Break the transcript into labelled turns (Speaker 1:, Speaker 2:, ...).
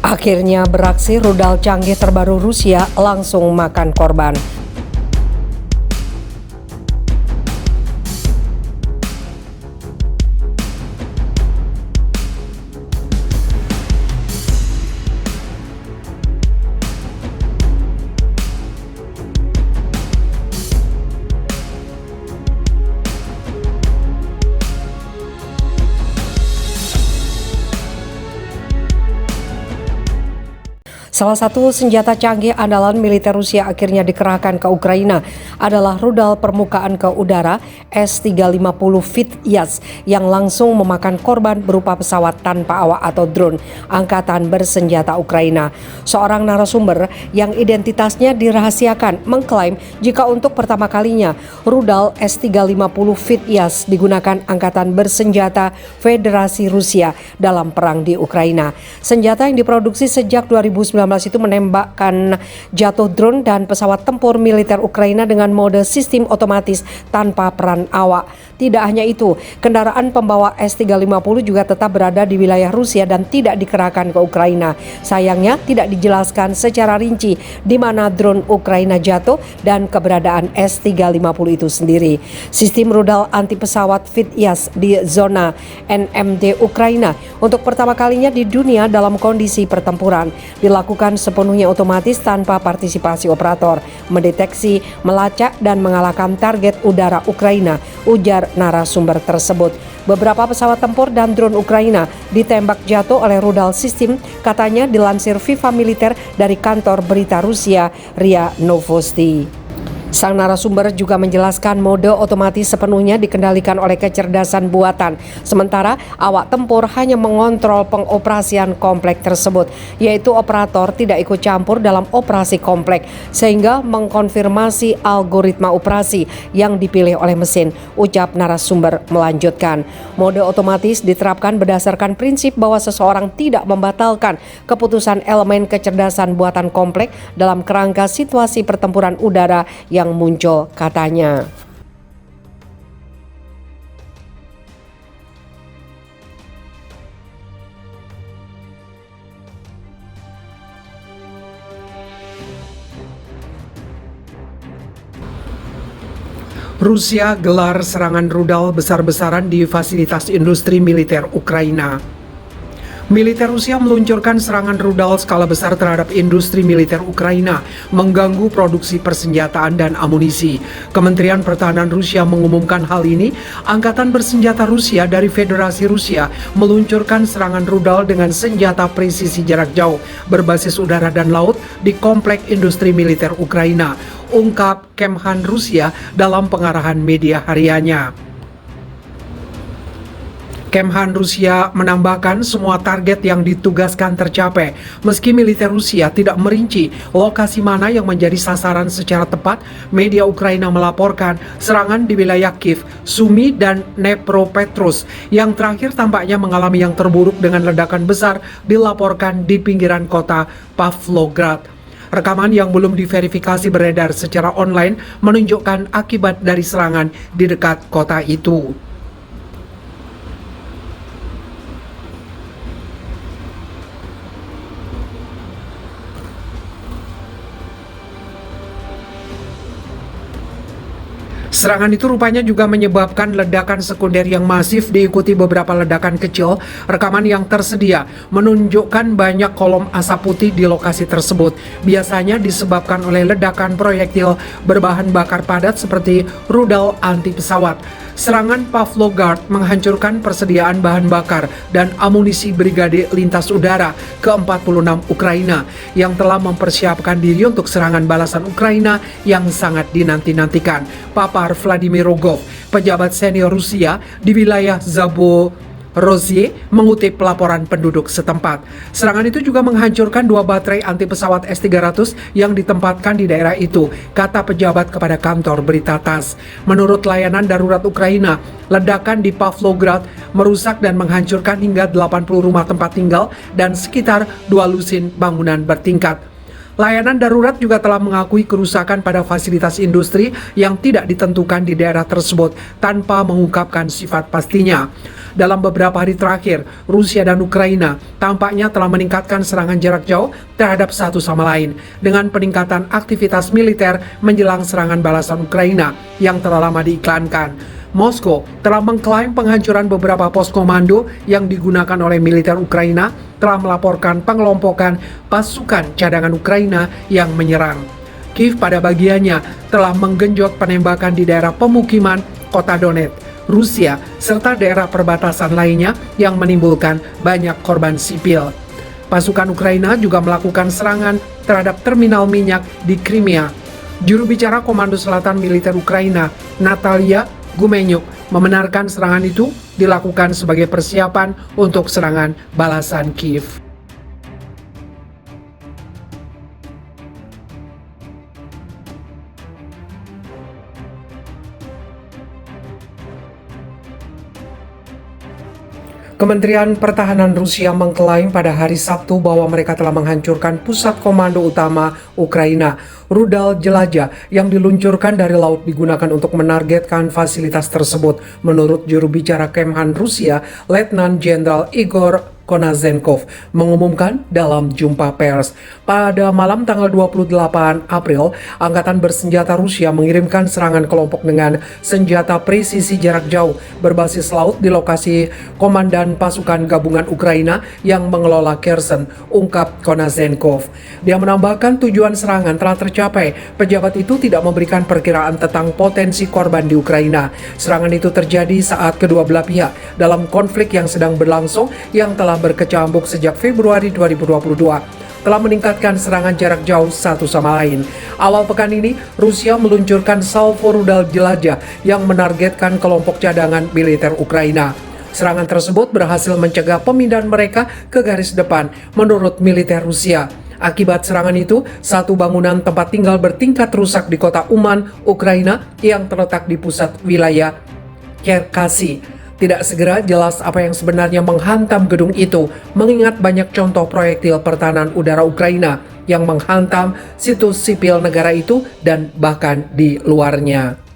Speaker 1: Akhirnya beraksi, rudal canggih terbaru Rusia langsung makan korban. Salah satu senjata canggih andalan militer Rusia akhirnya dikerahkan ke Ukraina adalah rudal permukaan ke udara S-350 Vityaz yang langsung memakan korban berupa pesawat tanpa awak atau drone angkatan bersenjata Ukraina. Seorang narasumber yang identitasnya dirahasiakan mengklaim jika untuk pertama kalinya rudal S-350 Vityaz digunakan angkatan bersenjata Federasi Rusia dalam perang di Ukraina. Senjata yang diproduksi sejak 2019 itu menembakkan jatuh drone dan pesawat tempur militer Ukraina dengan mode sistem otomatis tanpa peran awak. Tidak hanya itu, kendaraan pembawa S-350 juga tetap berada di wilayah Rusia dan tidak dikerahkan ke Ukraina. Sayangnya tidak dijelaskan secara rinci di mana drone Ukraina jatuh dan keberadaan S-350 itu sendiri. Sistem rudal anti pesawat Vityaz di zona NMD Ukraina untuk pertama kalinya di dunia dalam kondisi pertempuran dilakukan sepenuhnya otomatis tanpa partisipasi operator, mendeteksi, melacak dan mengalahkan target udara Ukraina, ujar narasumber tersebut. Beberapa pesawat tempur dan drone Ukraina ditembak jatuh oleh rudal sistem, katanya dilansir Viva Militer dari kantor berita Rusia RIA Novosti. Sang narasumber juga menjelaskan mode otomatis sepenuhnya dikendalikan oleh kecerdasan buatan. Sementara awak tempur hanya mengontrol pengoperasian komplek tersebut, yaitu operator tidak ikut campur dalam operasi komplek, sehingga mengkonfirmasi algoritma operasi yang dipilih oleh mesin, ucap narasumber melanjutkan. Mode otomatis diterapkan berdasarkan prinsip bahwa seseorang tidak membatalkan keputusan elemen kecerdasan buatan komplek dalam kerangka situasi pertempuran udara yang muncul, katanya.
Speaker 2: Rusia gelar serangan rudal besar-besaran di fasilitas industri militer Ukraina. Militer Rusia meluncurkan serangan rudal skala besar terhadap industri militer Ukraina, mengganggu produksi persenjataan dan amunisi. Kementerian Pertahanan Rusia mengumumkan hal ini. Angkatan bersenjata Rusia dari Federasi Rusia meluncurkan serangan rudal dengan senjata presisi jarak jauh berbasis udara dan laut di komplek industri militer Ukraina, ungkap Kemhan Rusia dalam pengarahan media hariannya. Kemhan Rusia menambahkan semua target yang ditugaskan tercapai. Meski militer Rusia tidak merinci lokasi mana yang menjadi sasaran secara tepat, media Ukraina melaporkan serangan di wilayah Kiev, Sumy, dan Dnepropetrovsk yang terakhir tampaknya mengalami yang terburuk dengan ledakan besar dilaporkan di pinggiran kota Pavlograd. Rekaman yang belum diverifikasi beredar secara online menunjukkan akibat dari serangan di dekat kota itu. Serangan itu rupanya juga menyebabkan ledakan sekunder yang masif diikuti beberapa ledakan kecil. Rekaman yang tersedia menunjukkan banyak kolom asap putih di lokasi tersebut. Biasanya disebabkan oleh ledakan proyektil berbahan bakar padat seperti rudal anti pesawat. Serangan Pavlograd menghancurkan persediaan bahan bakar dan amunisi Brigade Lintas Udara ke-46 Ukraina yang telah mempersiapkan diri untuk serangan balasan Ukraina yang sangat dinanti-nantikan, papar Vladimir Rogov, pejabat senior Rusia di wilayah Zaporozhye, mengutip laporan penduduk setempat. Serangan itu juga menghancurkan 2 baterai anti pesawat S-300 yang ditempatkan di daerah itu, kata pejabat kepada kantor berita TASS. Menurut layanan darurat Ukraina, ledakan di Pavlograd merusak dan menghancurkan hingga 80 rumah tempat tinggal dan sekitar 2 lusin bangunan bertingkat. Layanan darurat juga telah mengakui kerusakan pada fasilitas industri yang tidak ditentukan di daerah tersebut tanpa mengungkapkan sifat pastinya. Dalam beberapa hari terakhir, Rusia dan Ukraina tampaknya telah meningkatkan serangan jarak jauh terhadap satu sama lain dengan peningkatan aktivitas militer menjelang serangan balasan Ukraina yang telah lama diiklankan. Moskow telah mengklaim penghancuran beberapa pos komando yang digunakan oleh militer Ukraina telah melaporkan pengelompokan pasukan cadangan Ukraina yang menyerang. Kiev pada bagiannya telah menggenjot penembakan di daerah pemukiman kota Donetsk, Rusia, serta daerah perbatasan lainnya yang menimbulkan banyak korban sipil. Pasukan Ukraina juga melakukan serangan terhadap terminal minyak di Crimea. Juru bicara Komando Selatan Militer Ukraina, Natalia Gumenyuk, membenarkan serangan itu dilakukan sebagai persiapan untuk serangan balasan Kiev. Kementerian Pertahanan Rusia mengklaim pada hari Sabtu bahwa mereka telah menghancurkan pusat komando utama Ukraina, rudal jelajah yang diluncurkan dari laut digunakan untuk menargetkan fasilitas tersebut, menurut juru bicara Kemhan Rusia, Letnan Jenderal Igor Konazenkov, mengumumkan dalam jumpa pers. Pada malam tanggal 28 April, Angkatan Bersenjata Rusia mengirimkan serangan kelompok dengan senjata presisi jarak jauh berbasis laut di lokasi Komandan Pasukan Gabungan Ukraina yang mengelola Kherson, ungkap Konazenkov. Dia menambahkan tujuan serangan telah tercapai. Pejabat itu tidak memberikan perkiraan tentang potensi korban di Ukraina. Serangan itu terjadi saat kedua belah pihak dalam konflik yang sedang berlangsung yang telah berkecambuk sejak Februari 2022 telah meningkatkan serangan jarak jauh satu sama lain. Awal pekan ini, Rusia meluncurkan salvo rudal jelajah yang menargetkan kelompok cadangan militer Ukraina. Serangan tersebut berhasil mencegah pemindahan mereka ke garis depan, menurut militer Rusia. Akibat serangan itu, satu bangunan tempat tinggal bertingkat rusak di kota Uman, Ukraina yang terletak di pusat wilayah Cherkasy. Tidak segera jelas apa yang sebenarnya menghantam gedung itu, mengingat banyak contoh proyektil pertahanan udara Ukraina yang menghantam situs sipil negara itu dan bahkan di luarnya.